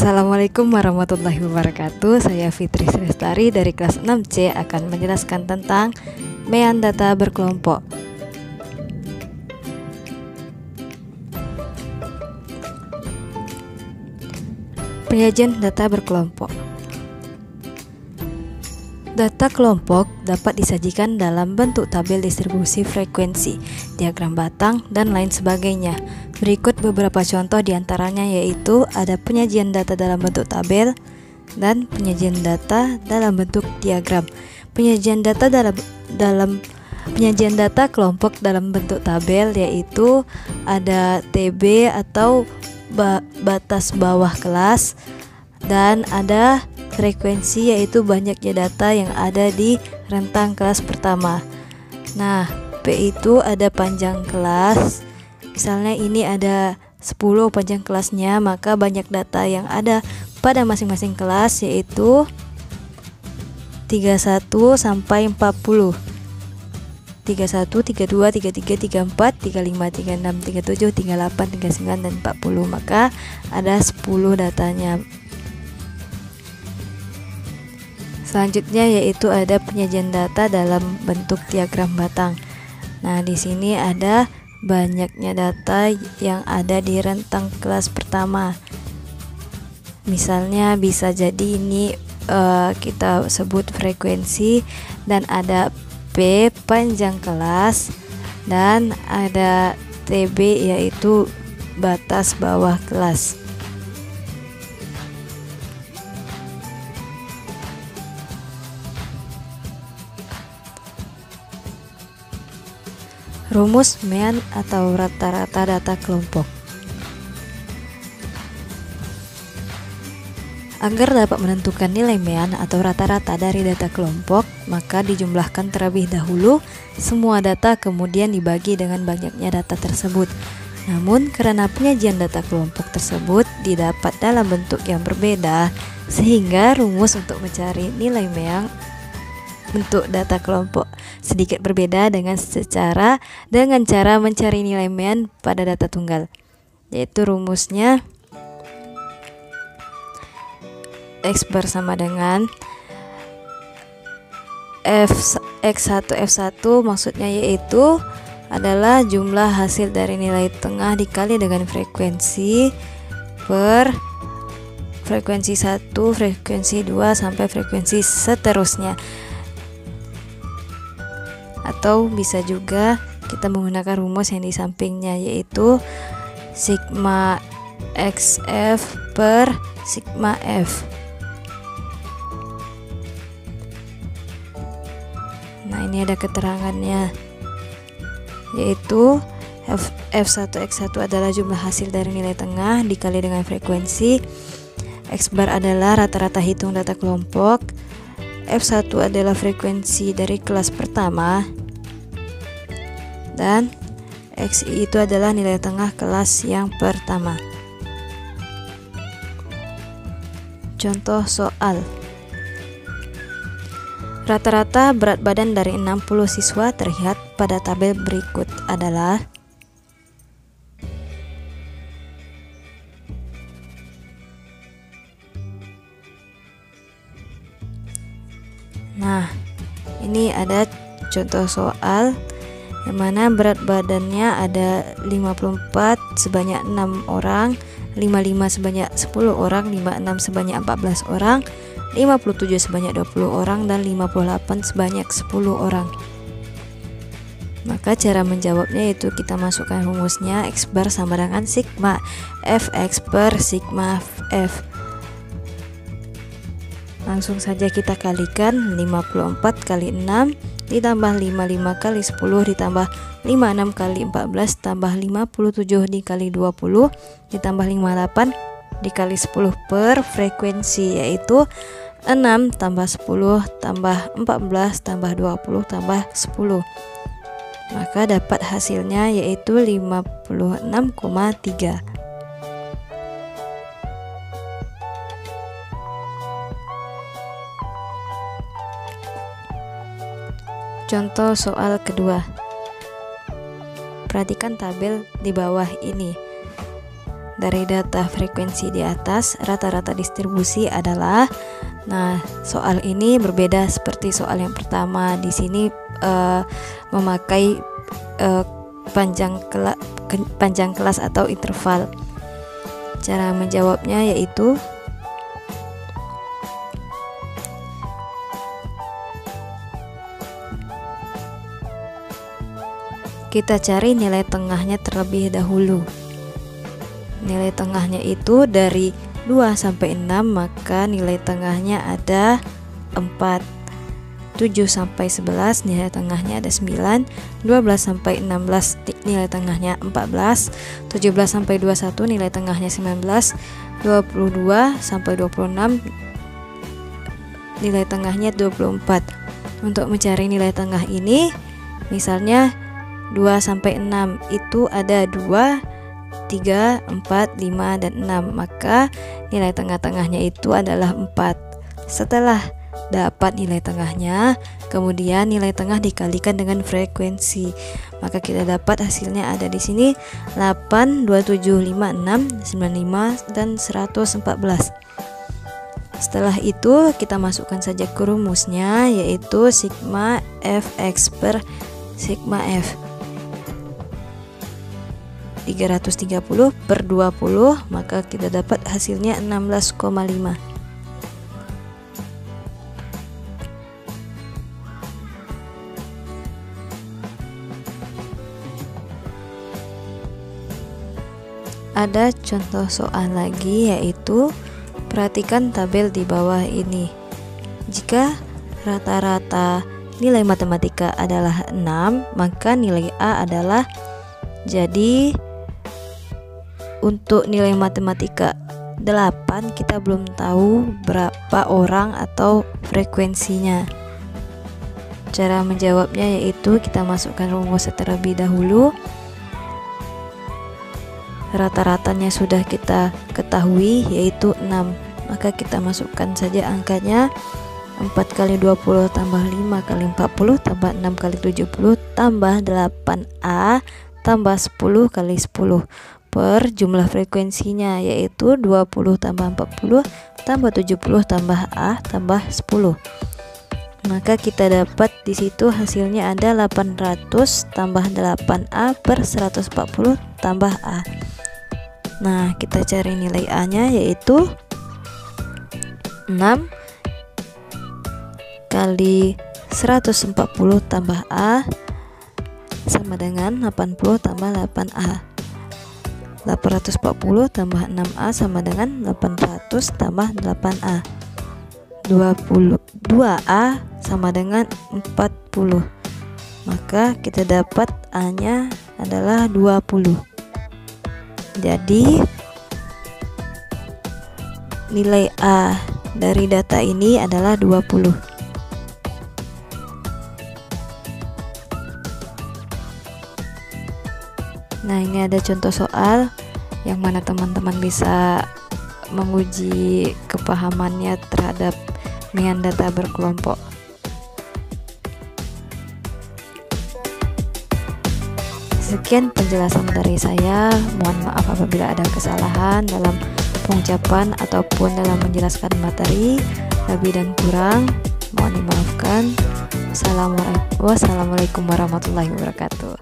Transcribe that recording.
Assalamualaikum warahmatullahi wabarakatuh. Saya Fitri Srestari dari kelas 6C akan menjelaskan tentang mean data berkelompok. Penyajian data berkelompok. Data kelompok dapat disajikan dalam bentuk tabel distribusi frekuensi, diagram batang, dan lain sebagainya. Berikut beberapa contoh diantaranya, yaitu ada penyajian data dalam bentuk tabel dan penyajian data dalam bentuk diagram. Penyajian data kelompok dalam bentuk tabel yaitu ada TB atau batas bawah kelas, dan ada frekuensi yaitu banyaknya data yang ada di rentang kelas pertama. Nah, P itu ada panjang kelas. Misalnya ini ada 10 panjang kelasnya, maka banyak data yang ada pada masing-masing kelas yaitu 31 sampai 40. 31, 32, 33, 34, 35, 36, 37, 38, 39, dan 40. Maka ada 10 datanya. Selanjutnya yaitu ada penyajian data dalam bentuk diagram batang. Nah, di sini ada banyaknya data yang ada di rentang kelas pertama. Misalnya bisa jadi ini kita sebut frekuensi, dan ada P panjang kelas, dan ada TB yaitu batas bawah kelas. Rumus mean atau rata-rata data kelompok. Agar dapat menentukan nilai mean atau rata-rata dari data kelompok, maka dijumlahkan terlebih dahulu semua data, kemudian dibagi dengan banyaknya data tersebut. Namun karena penyajian data kelompok tersebut didapat dalam bentuk yang berbeda, sehingga rumus untuk mencari nilai mean bentuk data kelompok sedikit berbeda dengan cara mencari nilai mean pada data tunggal, yaitu rumusnya X bar sama dengan X1 F1, maksudnya yaitu adalah jumlah hasil dari nilai tengah dikali dengan frekuensi per frekuensi 1, frekuensi 2, sampai frekuensi seterusnya. Atau bisa juga kita menggunakan rumus yang di sampingnya, yaitu sigma XF per sigma F. Nah, ini ada keterangannya, yaitu F1 X1 adalah jumlah hasil dari nilai tengah dikali dengan frekuensi. X bar adalah rata-rata hitung data kelompok. F1 adalah frekuensi dari kelas pertama, dan XI itu adalah nilai tengah kelas yang pertama. Contoh soal. Rata-rata berat badan dari 60 siswa terlihat pada tabel berikut adalah. Nah, ini ada contoh soal yang mana berat badannya ada 54 sebanyak 6 orang, 55 sebanyak 10 orang, 56 sebanyak 14 orang, 57 sebanyak 20 orang, dan 58 sebanyak 10 orang. Maka cara menjawabnya yaitu kita masukkan rumusnya X bar sama dengan sigma Fx per sigma F. Langsung saja kita kalikan 54 kali 6 ditambah 55 kali 10 ditambah 56 kali 14 tambah 57 dikali 20 ditambah 58 dikali 10 per frekuensi, yaitu 6 tambah 10 tambah 14 tambah 20 tambah 10. Maka dapat hasilnya yaitu 56,3. Contoh soal kedua. Perhatikan tabel di bawah ini. dari data frekuensi di atas, rata-rata distribusi adalah. Nah, soal ini berbeda seperti soal yang pertama. Di sini memakai panjang kelas atau interval. Cara menjawabnya yaitu kita cari nilai tengahnya terlebih dahulu. Nilai tengahnya itu dari 2 sampai 6, maka nilai tengahnya ada 4. 7 sampai 11 nilai tengahnya ada 9. 12 sampai 16 nilai tengahnya 14. 17 sampai 21 nilai tengahnya 19. 22 sampai 26 nilai tengahnya 24. Untuk mencari nilai tengah ini, misalnya 2 sampai 6 itu ada 2, 3, 4, 5, dan 6. Maka nilai tengah-tengahnya itu adalah 4. Setelah dapat nilai tengahnya, kemudian nilai tengah dikalikan dengan frekuensi. Maka kita dapat hasilnya ada di sini 8, 27, 5, 6, 95, dan 114. Setelah itu kita masukkan saja ke rumusnya, yaitu sigma fx per sigma f. 330 per 20, maka kita dapat hasilnya 16,5. Ada contoh soal lagi, yaitu perhatikan tabel di bawah ini. Jika rata-rata nilai matematika adalah 6, maka nilai A adalah, jadi untuk nilai matematika 8 kita belum tahu berapa orang atau frekuensinya. Cara menjawabnya yaitu kita masukkan rumus terlebih dahulu. Rata-ratanya sudah kita ketahui, yaitu 6. Maka kita masukkan saja angkanya. 4 kali 20 tambah 5 kali 40 tambah 6 kali 70 tambah 8A tambah 10 kali 10 per jumlah frekuensinya, yaitu 20 tambah 40 tambah 70 tambah A tambah 10. Maka kita dapat di situ hasilnya ada 800 tambah 8A per 140 tambah A. Nah, kita cari nilai A-nya, yaitu 6 kali 140 tambah A sama dengan 80 tambah 8A. 840 tambah 6A sama dengan 800 tambah 8A. 22A sama dengan 40. Maka kita dapat A-nya adalah 20. Jadi nilai A dari data ini adalah 20. Nah, ini ada contoh soal yang mana teman-teman bisa menguji kepahamannya terhadap dengan data berkelompok. Sekian penjelasan dari saya. Mohon maaf apabila ada kesalahan dalam pengucapan ataupun dalam menjelaskan materi. Lebih dan kurang mohon dimaafkan. Wassalamualaikum warahmatullahi wabarakatuh.